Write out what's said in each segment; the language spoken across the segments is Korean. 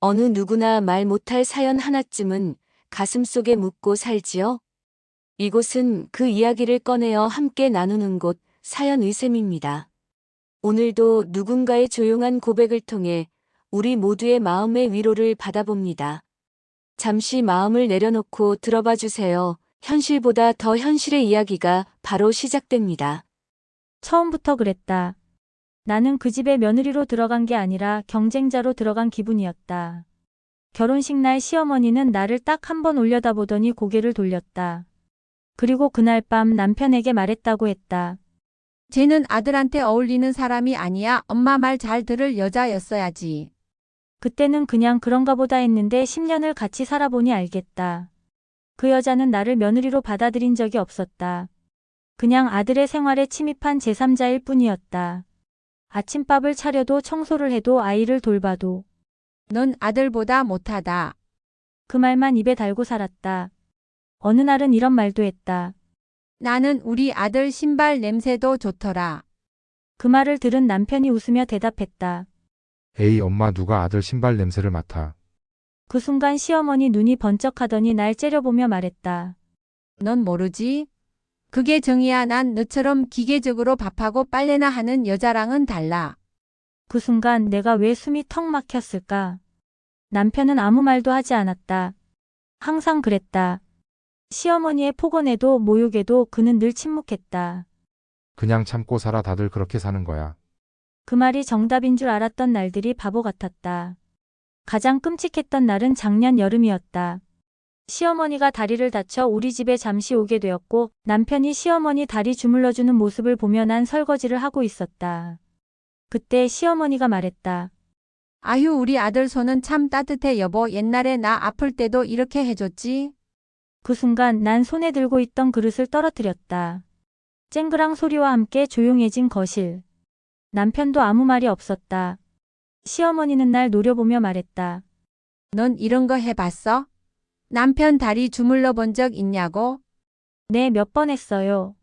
어느 누구나 말 못할 사연 하나쯤은 가슴속에 묻고 살지요? 이곳은 그 이야기를 꺼내어 함께 나누는 곳, 사연 의셈입니다. 오늘도 누군가의 조용한 고백을 통해 우리 모두의 마음의 위로를 받아봅니다. 잠시 마음을 내려놓고 들어봐 주세요. 현실보다 더 현실의 이야기가 바로 시작됩니다. 처음부터 그랬다. 나는 그 집에 며느리로 들어간 게 아니라 경쟁자로 들어간 기분이었다. 결혼식 날 시어머니는 나를 딱 한 번 올려다보더니 고개를 돌렸다. 그리고 그날 밤 남편에게 말했다고 했다. 쟤는 아들한테 어울리는 사람이 아니야. 엄마 말 잘 들을 여자였어야지. 그때는 그냥 그런가 보다 했는데 10년을 같이 살아보니 알겠다. 그 여자는 나를 며느리로 받아들인 적이 없었다. 그냥 아들의 생활에 침입한 제3자일 뿐이었다. 아침밥을 차려도 청소를 해도 아이를 돌봐도 넌 아들보다 못하다. 그 말만 입에 달고 살았다. 어느 날은 이런 말도 했다. 나는 우리 아들 신발 냄새도 좋더라. 그 말을 들은 남편이 웃으며 대답했다. 에이 엄마 누가 아들 신발 냄새를 맡아. 그 순간 시어머니 눈이 번쩍하더니 날 째려보며 말했다. 넌 모르지? 그게 정이야. 난 너처럼 기계적으로 밥하고 빨래나 하는 여자랑은 달라. 그 순간 내가 왜 숨이 턱 막혔을까? 남편은 아무 말도 하지 않았다. 항상 그랬다. 시어머니의 폭언에도 모욕에도 그는 늘 침묵했다. 그냥 참고 살아 다들 그렇게 사는 거야. 그 말이 정답인 줄 알았던 날들이 바보 같았다. 가장 끔찍했던 날은 작년 여름이었다. 시어머니가 다리를 다쳐 우리 집에 잠시 오게 되었고 남편이 시어머니 다리 주물러주는 모습을 보며 난 설거지를 하고 있었다. 그때 시어머니가 말했다. 아휴 우리 아들 손은 참 따뜻해 여보. 옛날에 나 아플 때도 이렇게 해줬지. 그 순간 난 손에 들고 있던 그릇을 떨어뜨렸다. 쨍그랑 소리와 함께 조용해진 거실. 남편도 아무 말이 없었다. 시어머니는 날 노려보며 말했다. 넌 이런 거 해봤어? 남편 다리 주물러 본 적 있냐고? 네, 몇 번 했어요.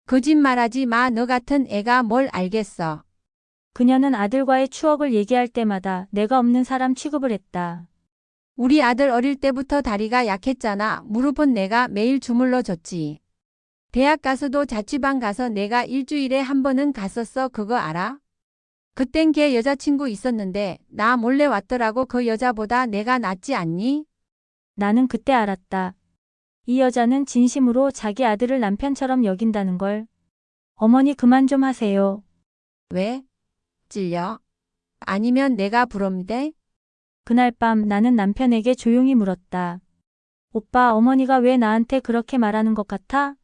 거짓말하지 마. 너 같은 애가 뭘 알겠어. 그녀는 아들과의 추억을 얘기할 때마다 내가 없는 사람 취급을 했다. 우리 아들 어릴 때부터 다리가 약했잖아. 무릎은 내가 매일 주물러 줬지. 대학 가서도 자취방 가서 내가 일주일에 한 번은 갔었어. 그거 알아? 그땐 걔 여자친구 있었는데 나 몰래 왔더라고. 그 여자보다 내가 낫지 않니? 나는 그때 알았다. 이 여자는 진심으로 자기 아들을 남편처럼 여긴다는 걸. 어머니 그만 좀 하세요. 왜? 찔려? 아니면 내가 부럽대? 그날 밤 나는 남편에게 조용히 물었다. 오빠, 어머니가 왜 나한테 그렇게 말하는 것 같아?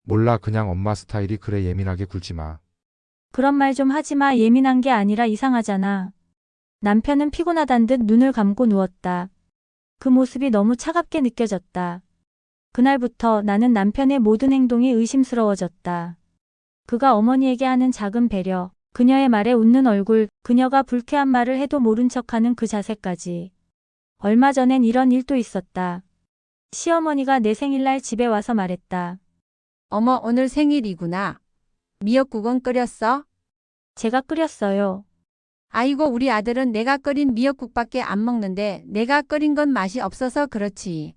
몰라 그냥 엄마 스타일이 그래 예민하게 굴지 마. 그런 말 좀 하지 마. 예민한 게 아니라 이상하잖아. 남편은 피곤하단 듯 눈을 감고 누웠다. 그 모습이 너무 차갑게 느껴졌다. 그날부터 나는 남편의 모든 행동이 의심스러워졌다. 그가 어머니에게 하는 작은 배려, 그녀의 말에 웃는 얼굴, 그녀가 불쾌한 말을 해도 모른 척하는 그 자세까지. 얼마 전엔 이런 일도 있었다. 시어머니가 내 생일날 집에 와서 말했다. 어머 오늘 생일이구나. 미역국은 끓였어? 제가 끓였어요. 아이고 우리 아들은 내가 끓인 미역국밖에 안 먹는데 내가 끓인 건 맛이 없어서 그렇지.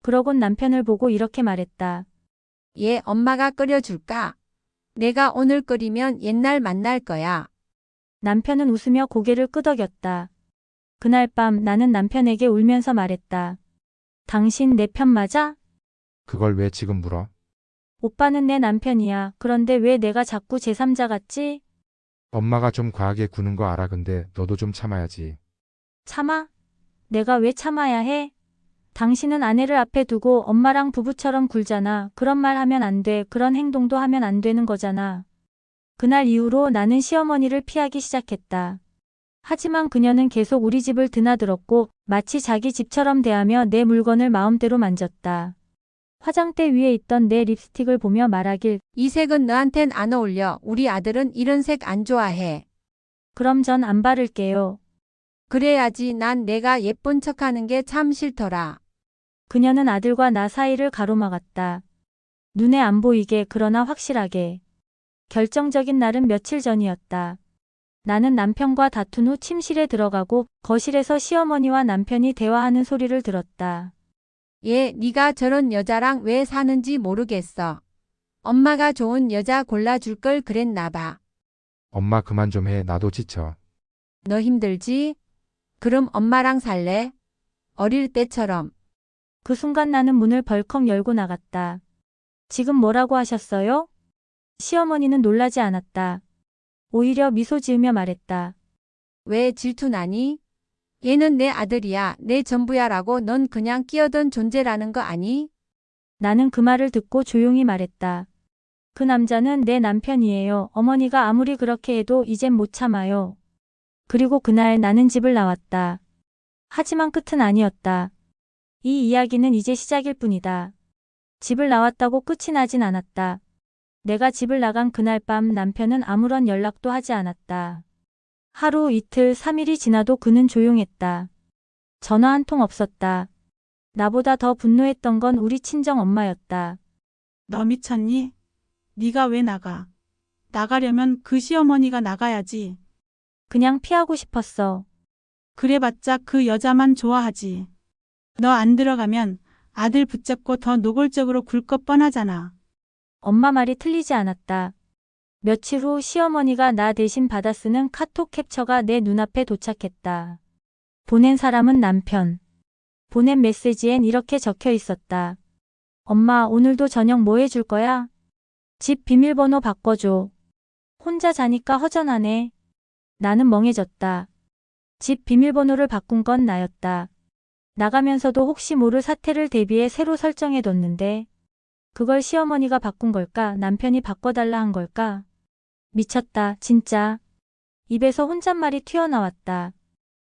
그러곤 남편을 보고 이렇게 말했다. 얘 엄마가 끓여줄까? 내가 오늘 끓이면 옛날 만날 거야. 남편은 웃으며 고개를 끄덕였다. 그날 밤 나는 남편에게 울면서 말했다. 당신 내 편 맞아? 그걸 왜 지금 물어? 오빠는 내 남편이야. 그런데 왜 내가 자꾸 제3자 같지? 엄마가 좀 과하게 구는 거 알아 근데 너도 좀 참아야지. 참아? 내가 왜 참아야 해? 당신은 아내를 앞에 두고 엄마랑 부부처럼 굴잖아. 그런 말 하면 안 돼. 그런 행동도 하면 안 되는 거잖아. 그날 이후로 나는 시어머니를 피하기 시작했다. 하지만 그녀는 계속 우리 집을 드나들었고 마치 자기 집처럼 대하며 내 물건을 마음대로 만졌다. 화장대 위에 있던 내 립스틱을 보며 말하길. 이 색은 너한텐 안 어울려. 우리 아들은 이런 색 안 좋아해. 그럼 전 안 바를게요. 그래야지. 난 내가 예쁜 척하는 게 참 싫더라. 그녀는 아들과 나 사이를 가로막았다. 눈에 안 보이게 그러나 확실하게. 결정적인 날은 며칠 전이었다. 나는 남편과 다툰 후 침실에 들어가고 거실에서 시어머니와 남편이 대화하는 소리를 들었다. 얘 네가 저런 여자랑 왜 사는지 모르겠어. 엄마가 좋은 여자 골라줄 걸 그랬나 봐. 엄마 그만 좀 해. 나도 지쳐. 너 힘들지? 그럼 엄마랑 살래? 어릴 때처럼. 그 순간 나는 문을 벌컥 열고 나갔다. 지금 뭐라고 하셨어요? 시어머니는 놀라지 않았다. 오히려 미소 지으며 말했다. 왜 질투나니? 얘는 내 아들이야, 내 전부야라고 넌 그냥 끼어든 존재라는 거 아니? 나는 그 말을 듣고 조용히 말했다. 그 남자는 내 남편이에요. 어머니가 아무리 그렇게 해도 이젠 못 참아요. 그리고 그날 나는 집을 나왔다. 하지만 끝은 아니었다. 이 이야기는 이제 시작일 뿐이다. 집을 나왔다고 끝이 나진 않았다. 내가 집을 나간 그날 밤 남편은 아무런 연락도 하지 않았다. 하루, 이틀, 3일이 지나도 그는 조용했다. 전화 한 통 없었다. 나보다 더 분노했던 건 우리 친정 엄마였다. 너 미쳤니? 네가 왜 나가? 나가려면 그 시어머니가 나가야지. 그냥 피하고 싶었어. 그래봤자 그 여자만 좋아하지. 너 안 들어가면 아들 붙잡고 더 노골적으로 굴 것 뻔하잖아. 엄마 말이 틀리지 않았다. 며칠 후 시어머니가 나 대신 받아 쓰는 카톡 캡처가 내 눈앞에 도착했다. 보낸 사람은 남편. 보낸 메시지엔 이렇게 적혀 있었다. 엄마, 오늘도 저녁 뭐 해줄 거야? 집 비밀번호 바꿔줘. 혼자 자니까 허전하네. 나는 멍해졌다. 집 비밀번호를 바꾼 건 나였다. 나가면서도 혹시 모를 사태를 대비해 새로 설정해뒀는데 그걸 시어머니가 바꾼 걸까? 남편이 바꿔달라 한 걸까? 미쳤다, 진짜. 입에서 혼잣말이 튀어나왔다.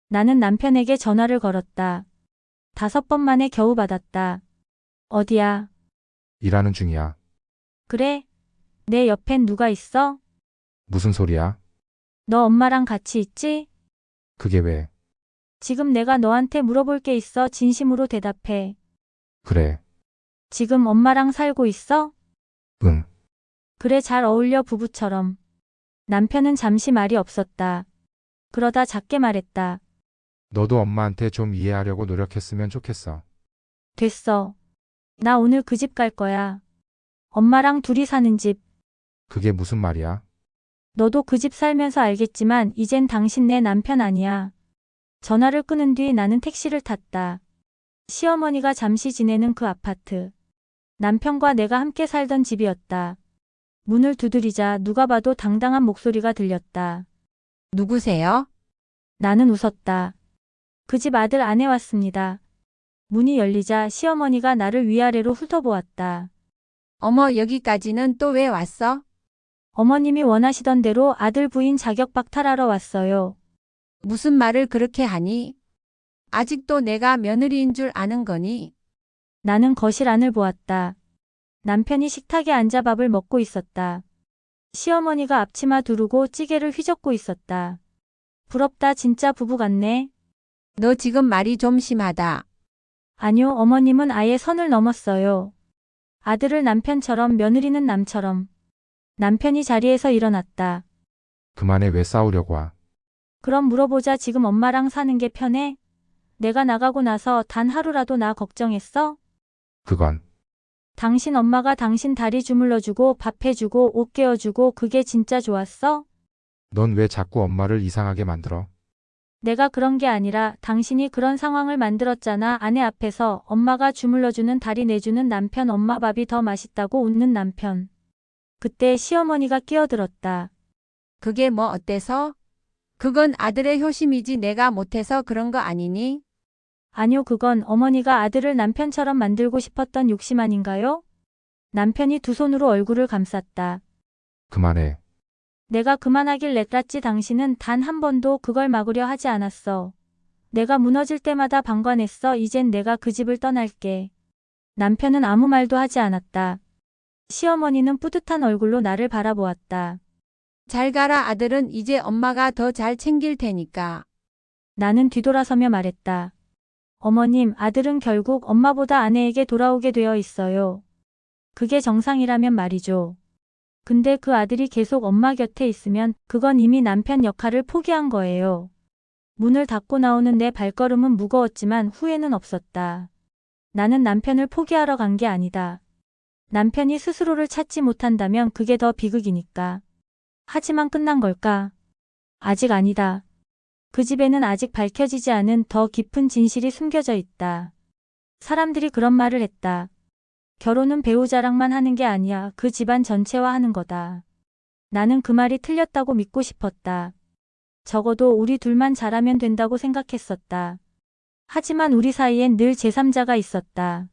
나는 남편에게 전화를 걸었다. 5번 만에 겨우 받았다. 어디야? 일하는 중이야. 그래? 내 옆엔 누가 있어? 무슨 소리야? 너 엄마랑 같이 있지? 그게 왜? 지금 내가 너한테 물어볼 게 있어. 진심으로 대답해. 그래. 지금 엄마랑 살고 있어? 응. 그래, 잘 어울려, 부부처럼. 남편은 잠시 말이 없었다. 그러다 작게 말했다. 너도 엄마한테 좀 이해하려고 노력했으면 좋겠어. 됐어. 나 오늘 그 집 갈 거야. 엄마랑 둘이 사는 집. 그게 무슨 말이야? 너도 그 집 살면서 알겠지만 이젠 당신 내 남편 아니야. 전화를 끊은 뒤 나는 택시를 탔다. 시어머니가 잠시 지내는 그 아파트. 남편과 내가 함께 살던 집이었다. 문을 두드리자 누가 봐도 당당한 목소리가 들렸다. 누구세요? 나는 웃었다. 그 집 아들 아내 왔습니다. 문이 열리자 시어머니가 나를 위아래로 훑어보았다. 어머, 여기까지는 또 왜 왔어? 어머님이 원하시던 대로 아들 부인 자격 박탈하러 왔어요. 무슨 말을 그렇게 하니? 아직도 내가 며느리인 줄 아는 거니? 나는 거실 안을 보았다. 남편이 식탁에 앉아 밥을 먹고 있었다. 시어머니가 앞치마 두르고 찌개를 휘젓고 있었다. 부럽다, 진짜 부부 같네. 너 지금 말이 좀 심하다. 아니요, 어머님은 아예 선을 넘었어요. 아들을 남편처럼, 며느리는 남처럼. 남편이 자리에서 일어났다. 그만해. 왜 싸우려고 와? 그럼 물어보자. 지금 엄마랑 사는 게 편해? 내가 나가고 나서 단 하루라도 나 걱정했어? 그건 당신 엄마가 당신 다리 주물러주고 밥 해주고 옷 깨워주고 그게 진짜 좋았어? 넌 왜 자꾸 엄마를 이상하게 만들어? 내가 그런 게 아니라 당신이 그런 상황을 만들었잖아. 아내 앞에서 엄마가 주물러주는 다리 내주는 남편, 엄마 밥이 더 맛있다고 웃는 남편. 그때 시어머니가 끼어들었다. 그게 뭐 어때서? 그건 아들의 효심이지 내가 못해서 그런 거 아니니? 아니요, 그건 어머니가 아들을 남편처럼 만들고 싶었던 욕심 아닌가요? 남편이 두 손으로 얼굴을 감쌌다. 그만해. 내가 그만하길 냈랐지. 당신은 단 한 번도 그걸 막으려 하지 않았어. 내가 무너질 때마다 방관했어. 이젠 내가 그 집을 떠날게. 남편은 아무 말도 하지 않았다. 시어머니는 뿌듯한 얼굴로 나를 바라보았다. 잘 가라, 아들은 이제 엄마가 더 잘 챙길 테니까. 나는 뒤돌아서며 말했다. 어머님, 아들은 결국 엄마보다 아내에게 돌아오게 되어 있어요. 그게 정상이라면 말이죠. 근데 그 아들이 계속 엄마 곁에 있으면 그건 이미 남편 역할을 포기한 거예요. 문을 닫고 나오는 내 발걸음은 무거웠지만 후회는 없었다. 나는 남편을 포기하러 간 게 아니다. 남편이 스스로를 찾지 못한다면 그게 더 비극이니까. 하지만 끝난 걸까? 아직 아니다. 그 집에는 아직 밝혀지지 않은 더 깊은 진실이 숨겨져 있다. 사람들이 그런 말을 했다. 결혼은 배우자랑만 하는 게 아니야. 그 집안 전체와 하는 거다. 나는 그 말이 틀렸다고 믿고 싶었다. 적어도 우리 둘만 잘하면 된다고 생각했었다. 하지만 우리 사이엔 늘 제3자가 있었다.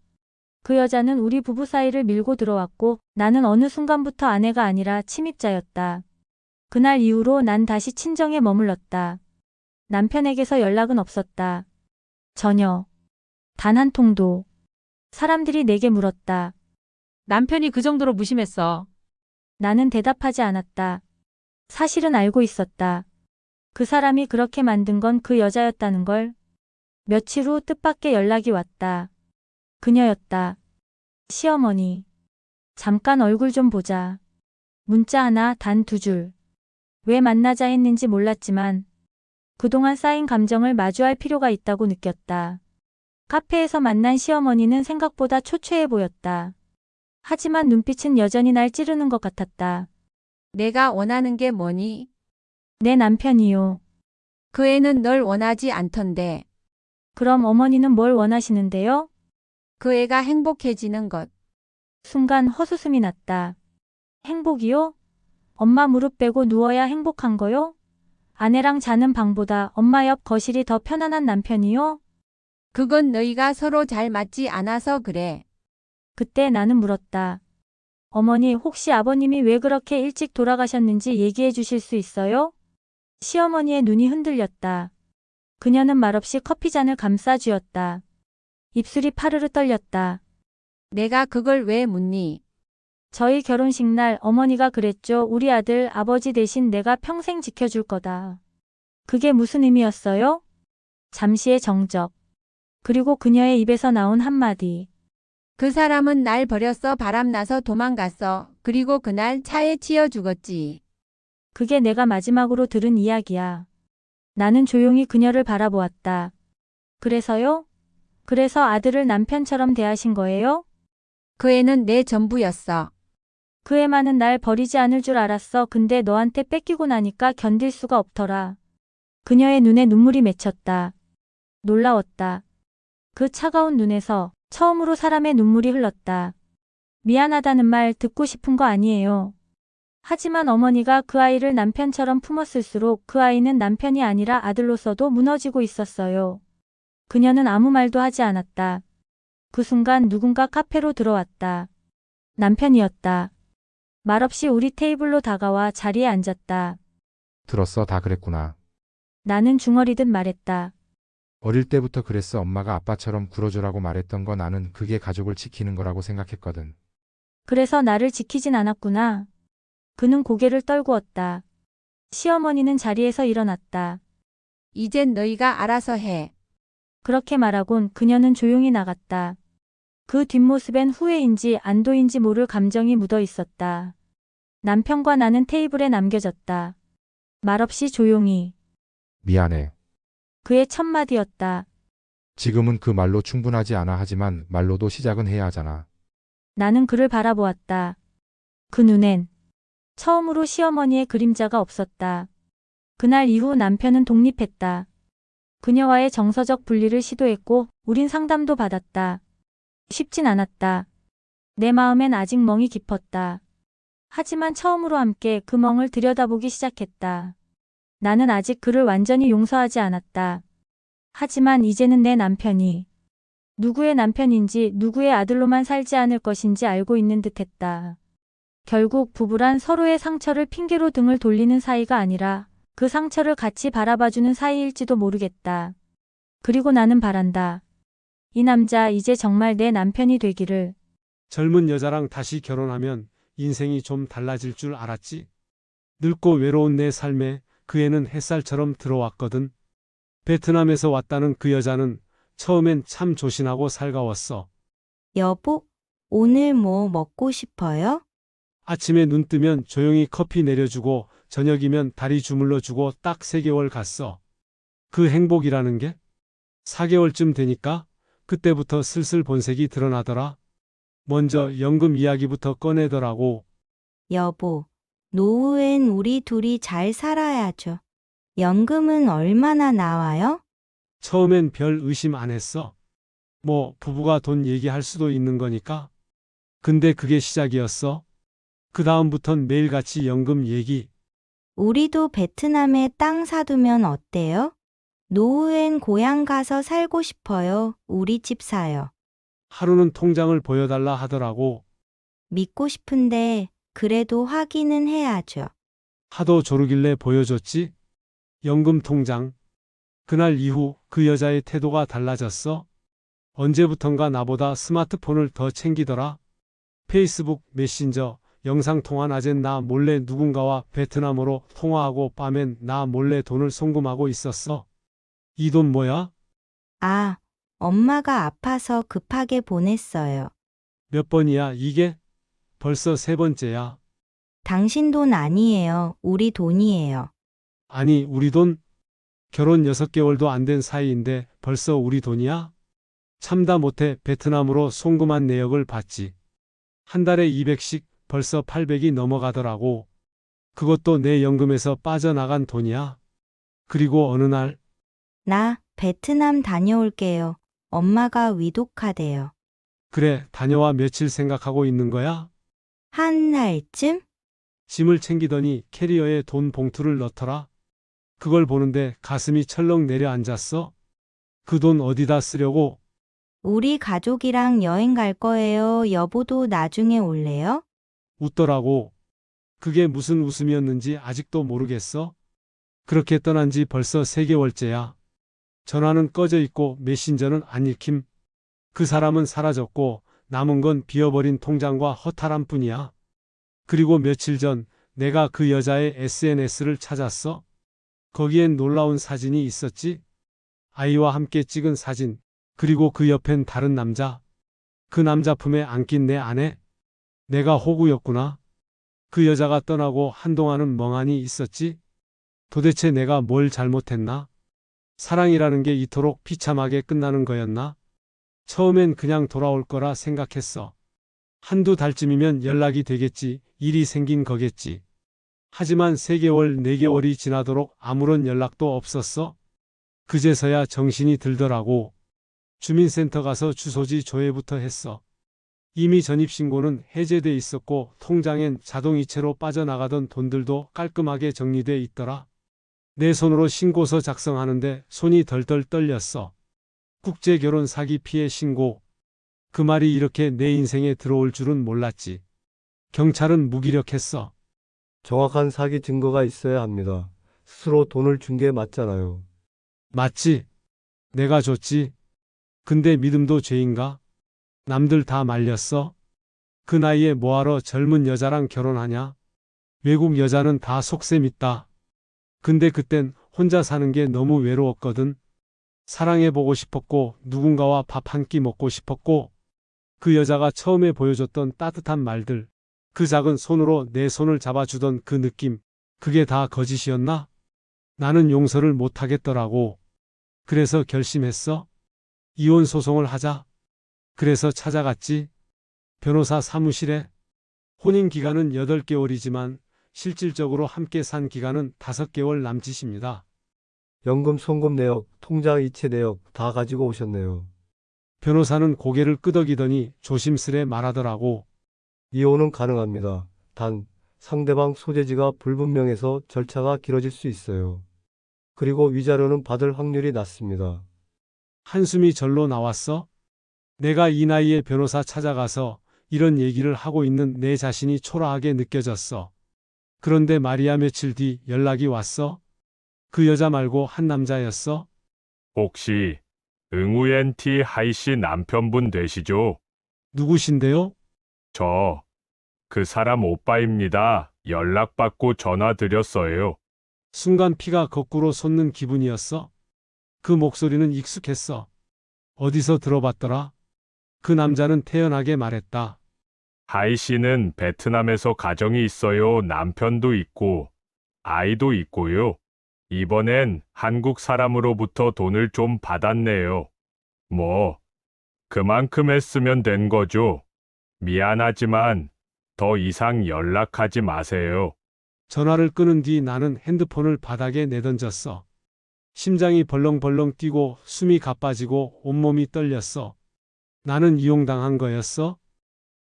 그 여자는 우리 부부 사이를 밀고 들어왔고 나는 어느 순간부터 아내가 아니라 침입자였다. 그날 이후로 난 다시 친정에 머물렀다. 남편에게서 연락은 없었다. 전혀. 단 한 통도. 사람들이 내게 물었다. 남편이 그 정도로 무심했어. 나는 대답하지 않았다. 사실은 알고 있었다. 그 사람이 그렇게 만든 건 그 여자였다는 걸. 며칠 후 뜻밖의 연락이 왔다. 그녀였다. 시어머니. 잠깐 얼굴 좀 보자. 문자 하나, 단 2줄. 왜 만나자 했는지 몰랐지만 그동안 쌓인 감정을 마주할 필요가 있다고 느꼈다. 카페에서 만난 시어머니는 생각보다 초췌해 보였다. 하지만 눈빛은 여전히 날 찌르는 것 같았다. 내가 원하는 게 뭐니? 내 남편이요. 그 애는 널 원하지 않던데. 그럼 어머니는 뭘 원하시는데요? 그 애가 행복해지는 것. 순간 헛웃음이 났다. 행복이요? 엄마 무릎 빼고 누워야 행복한 거요? 아내랑 자는 방보다 엄마 옆 거실이 더 편안한 남편이요? 그건 너희가 서로 잘 맞지 않아서 그래. 그때 나는 물었다. 어머니, 혹시 아버님이 왜 그렇게 일찍 돌아가셨는지 얘기해 주실 수 있어요? 시어머니의 눈이 흔들렸다. 그녀는 말없이 커피잔을 감싸 쥐었다. 입술이 파르르 떨렸다. 내가 그걸 왜 묻니? 저희 결혼식 날 어머니가 그랬죠. 우리 아들 아버지 대신 내가 평생 지켜줄 거다. 그게 무슨 의미였어요? 잠시의 정적. 그리고 그녀의 입에서 나온 한마디. 그 사람은 날 버렸어. 바람나서 도망갔어. 그리고 그날 차에 치여 죽었지. 그게 내가 마지막으로 들은 이야기야. 나는 조용히 그녀를 바라보았다. 그래서요? 그래서 아들을 남편처럼 대하신 거예요? 그 애는 내 전부였어. 그 애만은 날 버리지 않을 줄 알았어. 근데 너한테 뺏기고 나니까 견딜 수가 없더라. 그녀의 눈에 눈물이 맺혔다. 놀라웠다. 그 차가운 눈에서 처음으로 사람의 눈물이 흘렀다. 미안하다는 말 듣고 싶은 거 아니에요. 하지만 어머니가 그 아이를 남편처럼 품었을수록 그 아이는 남편이 아니라 아들로서도 무너지고 있었어요. 그녀는 아무 말도 하지 않았다. 그 순간 누군가 카페로 들어왔다. 남편이었다. 말없이 우리 테이블로 다가와 자리에 앉았다. 들었어, 다 그랬구나. 나는 중얼이듯 말했다. 어릴 때부터 그랬어. 엄마가 아빠처럼 굴어주라고 말했던 거 나는 그게 가족을 지키는 거라고 생각했거든. 그래서 나를 지키진 않았구나. 그는 고개를 떨구었다. 시어머니는 자리에서 일어났다. 이젠 너희가 알아서 해. 그렇게 말하곤 그녀는 조용히 나갔다. 그 뒷모습엔 후회인지 안도인지 모를 감정이 묻어 있었다. 남편과 나는 테이블에 남겨졌다. 말없이 조용히. 미안해. 그의 첫 마디였다. 지금은 그 말로 충분하지 않아. 하지만 말로도 시작은 해야 하잖아. 나는 그를 바라보았다. 그 눈엔 처음으로 시어머니의 그림자가 없었다. 그날 이후 남편은 독립했다. 그녀와의 정서적 분리를 시도했고 우린 상담도 받았다. 쉽진 않았다. 내 마음엔 아직 멍이 깊었다. 하지만 처음으로 함께 그 멍을 들여다보기 시작했다. 나는 아직 그를 완전히 용서하지 않았다. 하지만 이제는 내 남편이 누구의 남편인지 누구의 아들로만 살지 않을 것인지 알고 있는 듯했다. 결국 부부란 서로의 상처를 핑계로 등을 돌리는 사이가 아니라 그 상처를 같이 바라봐주는 사이일지도 모르겠다. 그리고 나는 바란다. 이 남자 이제 정말 내 남편이 되기를. 젊은 여자랑 다시 결혼하면 인생이 좀 달라질 줄 알았지. 늙고 외로운 내 삶에 그 애는 햇살처럼 들어왔거든. 베트남에서 왔다는 그 여자는 처음엔 참 조신하고 살가웠어. 여보, 오늘 뭐 먹고 싶어요? 아침에 눈 뜨면 조용히 커피 내려주고 저녁이면 다리 주물러주고 딱 3개월 갔어. 그 행복이라는 게 4개월쯤 되니까 그때부터 슬슬 본색이 드러나더라. 먼저 연금 이야기부터 꺼내더라고. 여보, 노후엔 우리 둘이 잘 살아야죠. 연금은 얼마나 나와요? 처음엔 별 의심 안 했어. 뭐 부부가 돈 얘기할 수도 있는 거니까. 근데 그게 시작이었어. 그 다음부턴 매일같이 연금 얘기. 우리도 베트남에 땅 사두면 어때요? 노후엔 고향 가서 살고 싶어요. 우리 집 사요. 하루는 통장을 보여달라 하더라고. 믿고 싶은데 그래도 확인은 해야죠. 하도 조르길래 보여줬지. 연금 통장. 그날 이후 그 여자의 태도가 달라졌어. 언제부턴가 나보다 스마트폰을 더 챙기더라. 페이스북, 메신저, 영상통화 낮엔 나 몰래 누군가와 베트남어로 통화하고 밤엔 나 몰래 돈을 송금하고 있었어. 이 돈 뭐야? 아, 엄마가 아파서 급하게 보냈어요. 몇 번이야 이게? 벌써 3번째야. 당신 돈 아니에요. 우리 돈이에요. 아니 우리 돈? 결혼 6개월도 안 된 사이인데 벌써 우리 돈이야? 참다 못해 베트남으로 송금한 내역을 봤지. 한 달에 200씩 벌써 800이 넘어가더라고. 그것도 내 연금에서 빠져나간 돈이야. 그리고 어느 날 나 베트남 다녀올게요. 엄마가 위독하대요. 그래 다녀와 며칠 생각하고 있는 거야? 한 달쯤? 짐을 챙기더니 캐리어에 돈 봉투를 넣더라. 그걸 보는데 가슴이 철렁 내려앉았어. 그 돈 어디다 쓰려고? 우리 가족이랑 여행 갈 거예요. 여보도 나중에 올래요? 웃더라고. 그게 무슨 웃음이었는지 아직도 모르겠어. 그렇게 떠난 지 벌써 3개월째야. 전화는 꺼져 있고 메신저는 안 읽힘. 그 사람은 사라졌고 남은 건 비어버린 통장과 허탈함 뿐이야. 그리고 며칠 전 내가 그 여자의 SNS를 찾았어. 거기엔 놀라운 사진이 있었지. 아이와 함께 찍은 사진. 그리고 그 옆엔 다른 남자. 그 남자 품에 안긴 내 아내. 내가 호구였구나. 그 여자가 떠나고 한동안은 멍하니 있었지. 도대체 내가 뭘 잘못했나? 사랑이라는 게 이토록 비참하게 끝나는 거였나? 처음엔 그냥 돌아올 거라 생각했어. 한두 달쯤이면 연락이 되겠지. 일이 생긴 거겠지. 하지만 3개월, 4개월이 지나도록 아무런 연락도 없었어. 그제서야 정신이 들더라고. 주민센터 가서 주소지 조회부터 했어. 이미 전입신고는 해제돼 있었고 통장엔 자동이체로 빠져나가던 돈들도 깔끔하게 정리돼 있더라. 내 손으로 신고서 작성하는데 손이 덜덜 떨렸어. 국제결혼 사기 피해 신고. 그 말이 이렇게 내 인생에 들어올 줄은 몰랐지. 경찰은 무기력했어. 정확한 사기 증거가 있어야 합니다. 스스로 돈을 준 게 맞잖아요. 맞지? 내가 줬지. 근데 믿음도 죄인가? 남들 다 말렸어. 그 나이에 뭐하러 젊은 여자랑 결혼하냐? 외국 여자는 다 속셈 있다. 근데 그땐 혼자 사는 게 너무 외로웠거든. 사랑해보고 싶었고 누군가와 밥 한 끼 먹고 싶었고 그 여자가 처음에 보여줬던 따뜻한 말들, 그 작은 손으로 내 손을 잡아주던 그 느낌, 그게 다 거짓이었나? 나는 용서를 못하겠더라고. 그래서 결심했어. 이혼 소송을 하자. 그래서 찾아갔지. 변호사 사무실에. 혼인 기간은 8개월이지만 실질적으로 함께 산 기간은 5개월 남짓입니다. 연금 송금 내역, 통장 이체 내역 다 가지고 오셨네요. 변호사는 고개를 끄덕이더니 조심스레 말하더라고. 이혼은 가능합니다. 단 상대방 소재지가 불분명해서 절차가 길어질 수 있어요. 그리고 위자료는 받을 확률이 낮습니다. 한숨이 절로 나왔어. 내가 이 나이에 변호사 찾아가서 이런 얘기를 하고 있는 내 자신이 초라하게 느껴졌어. 그런데 말이야 며칠 뒤 연락이 왔어. 그 여자 말고 한 남자였어. 혹시 응우엔 티 하이씨 남편분 되시죠? 누구신데요? 그 사람 오빠입니다. 연락받고 전화드렸어요. 순간 피가 거꾸로 솟는 기분이었어. 그 목소리는 익숙했어. 어디서 들어봤더라? 그 남자는 태연하게 말했다. 하이 씨는 베트남에서 가정이 있어요. 남편도 있고, 아이도 있고요. 이번엔 한국 사람으로부터 돈을 좀 받았네요. 뭐, 그만큼 했으면 된 거죠. 미안하지만 더 이상 연락하지 마세요. 전화를 끊은 뒤 나는 핸드폰을 바닥에 내던졌어. 심장이 벌렁벌렁 뛰고 숨이 가빠지고 온몸이 떨렸어. 나는 이용당한 거였어?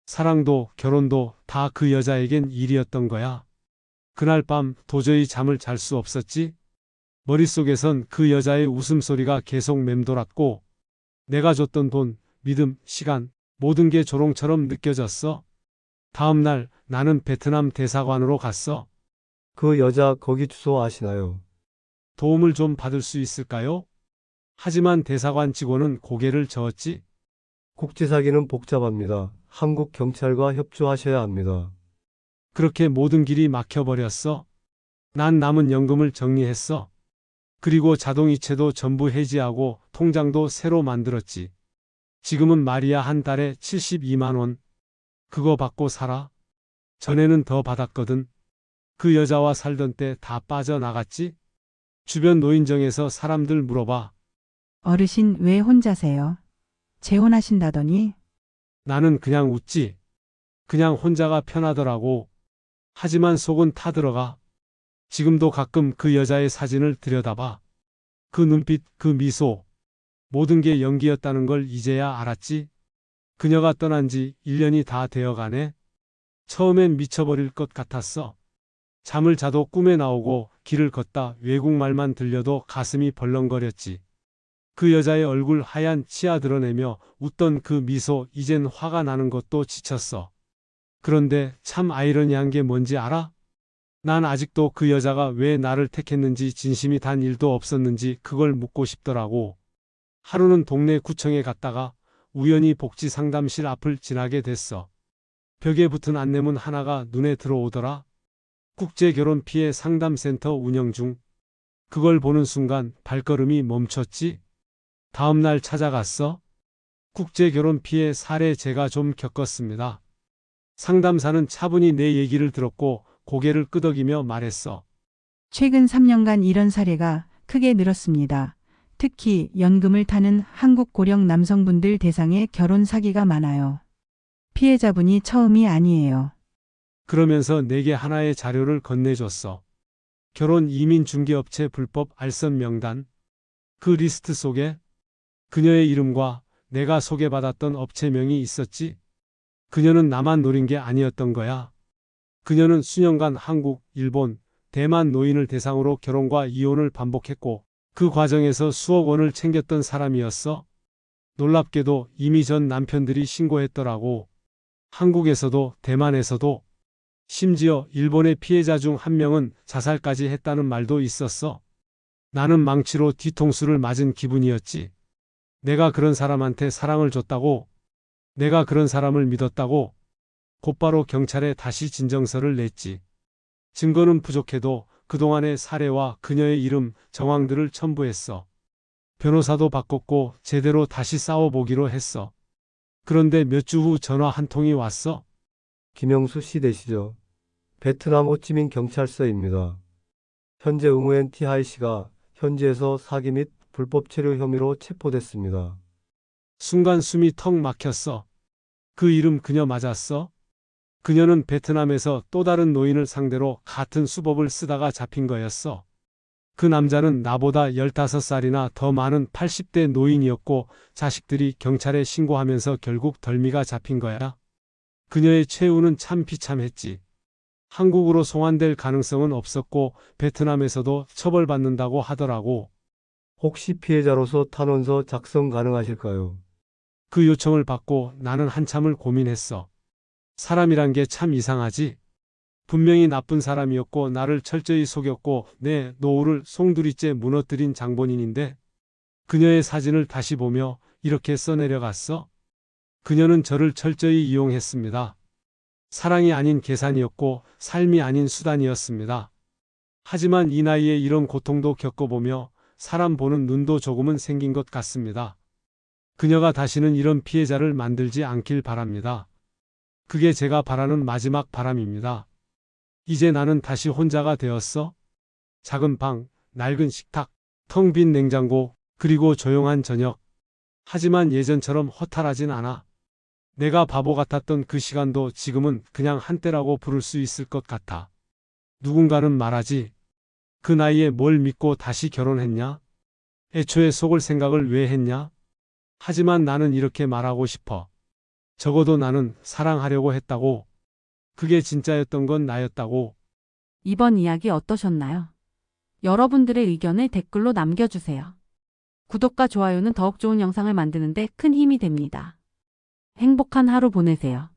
사랑도 결혼도 다 그 여자에겐 일이었던 거야. 그날 밤 도저히 잠을 잘 수 없었지. 머릿속에선 그 여자의 웃음소리가 계속 맴돌았고 내가 줬던 돈, 믿음, 시간 모든 게 조롱처럼 느껴졌어. 다음 날 나는 베트남 대사관으로 갔어. 그 여자 거기 주소 아시나요? 도움을 좀 받을 수 있을까요? 하지만 대사관 직원은 고개를 저었지. 국제사기는 복잡합니다. 한국 경찰과 협조하셔야 합니다. 그렇게 모든 길이 막혀버렸어. 난 남은 연금을 정리했어. 그리고 자동이체도 전부 해지하고 통장도 새로 만들었지. 지금은 말이야 한 달에 72만 원. 그거 받고 살아. 전에는 더 받았거든. 그 여자와 살던 때 다 빠져나갔지. 주변 노인정에서 사람들 물어봐. 어르신 왜 혼자세요? 재혼하신다더니? 나는 그냥 웃지. 그냥 혼자가 편하더라고. 하지만 속은 타들어가. 지금도 가끔 그 여자의 사진을 들여다봐. 그 눈빛, 그 미소. 모든 게 연기였다는 걸 이제야 알았지. 그녀가 떠난 지 1년이 다 되어가네. 처음엔 미쳐버릴 것 같았어. 잠을 자도 꿈에 나오고 길을 걷다 외국말만 들려도 가슴이 벌렁거렸지. 그 여자의 얼굴 하얀 치아 드러내며 웃던 그 미소 이젠 화가 나는 것도 지쳤어. 그런데 참 아이러니한 게 뭔지 알아? 난 아직도 그 여자가 왜 나를 택했는지 진심이 단 1도 없었는지 그걸 묻고 싶더라고. 하루는 동네 구청에 갔다가 우연히 복지 상담실 앞을 지나게 됐어. 벽에 붙은 안내문 하나가 눈에 들어오더라. 국제결혼 피해 상담센터 운영 중. 그걸 보는 순간 발걸음이 멈췄지. 다음 날 찾아갔어. 국제결혼 피해 사례 제가 좀 겪었습니다. 상담사는 차분히 내 얘기를 들었고 고개를 끄덕이며 말했어. 최근 3년간 이런 사례가 크게 늘었습니다. 특히 연금을 타는 한국 고령 남성분들 대상의 결혼 사기가 많아요. 피해자분이 처음이 아니에요. 그러면서 내게 하나의 자료를 건네줬어. 결혼 이민 중개업체 불법 알선 명단. 그 리스트 속에 그녀의 이름과 내가 소개받았던 업체명이 있었지. 그녀는 나만 노린 게 아니었던 거야. 그녀는 수년간 한국, 일본, 대만 노인을 대상으로 결혼과 이혼을 반복했고 그 과정에서 수억 원을 챙겼던 사람이었어. 놀랍게도 이미 전 남편들이 신고했더라고. 한국에서도 대만에서도. 심지어 일본의 피해자 중 한 명은 자살까지 했다는 말도 있었어. 나는 망치로 뒤통수를 맞은 기분이었지. 내가 그런 사람한테 사랑을 줬다고, 내가 그런 사람을 믿었다고. 곧바로 경찰에 다시 진정서를 냈지. 증거는 부족해도 그동안의 사례와 그녀의 이름, 정황들을 첨부했어. 변호사도 바꿨고 제대로 다시 싸워보기로 했어. 그런데 몇 주 후 전화 한 통이 왔어. 김영수 씨 되시죠? 베트남 호치민 경찰서입니다. 현재 응우엔 티하이 씨가 현지에서 사기 및 불법 체류 혐의로 체포됐습니다. 순간 숨이 턱 막혔어. 그 이름 그녀 맞았어? 그녀는 베트남에서 또 다른 노인을 상대로 같은 수법을 쓰다가 잡힌 거였어. 그 남자는 나보다 15살이나 더 많은 80대 노인이었고 자식들이 경찰에 신고하면서 결국 덜미가 잡힌 거야. 그녀의 최후는 참 비참했지. 한국으로 송환될 가능성은 없었고 베트남에서도 처벌받는다고 하더라고. 혹시 피해자로서 탄원서 작성 가능하실까요? 그 요청을 받고 나는 한참을 고민했어. 사람이란 게 참 이상하지. 분명히 나쁜 사람이었고 나를 철저히 속였고 내 노후를 송두리째 무너뜨린 장본인인데 그녀의 사진을 다시 보며 이렇게 써내려갔어. 그녀는 저를 철저히 이용했습니다. 사랑이 아닌 계산이었고 삶이 아닌 수단이었습니다. 하지만 이 나이에 이런 고통도 겪어보며 사람 보는 눈도 조금은 생긴 것 같습니다. 그녀가 다시는 이런 피해자를 만들지 않길 바랍니다. 그게 제가 바라는 마지막 바람입니다. 이제 나는 다시 혼자가 되었어. 작은 방, 낡은 식탁, 텅 빈 냉장고, 그리고 조용한 저녁. 하지만 예전처럼 허탈하진 않아. 내가 바보 같았던 그 시간도 지금은 그냥 한때라고 부를 수 있을 것 같아. 누군가는 말하지. 그 나이에 뭘 믿고 다시 결혼했냐? 애초에 속을 생각을 왜 했냐? 하지만 나는 이렇게 말하고 싶어. 적어도 나는 사랑하려고 했다고. 그게 진짜였던 건 나였다고. 이번 이야기 어떠셨나요? 여러분들의 의견을 댓글로 남겨주세요. 구독과 좋아요는 더욱 좋은 영상을 만드는데 큰 힘이 됩니다. 행복한 하루 보내세요.